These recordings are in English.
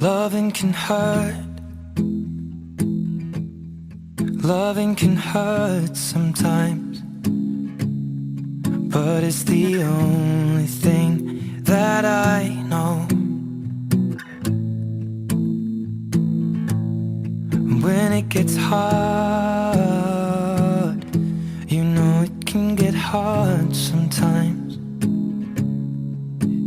Loving can hurt. Loving can hurt sometimes, but it's the only thing that I know. When it gets hard, you know it can get hard sometimes.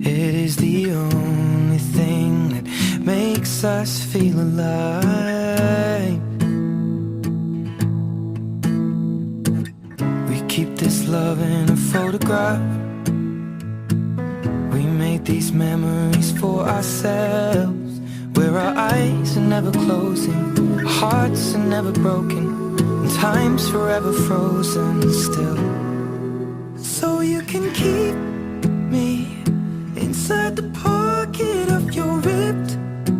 It is the only thing that makes us feel alive. We keep this love in a photograph. We made these memories for ourselves, where our eyes are never closing, our hearts are never broken, and time's forever frozen still. So you can keep me inside the pocket of your ripped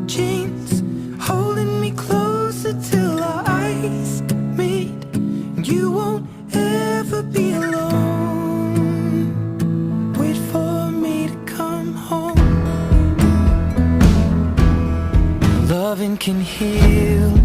jeans, holding me closer till our eyes meet. And you won't ever be alone. Wait for me to come home. Loving can heal.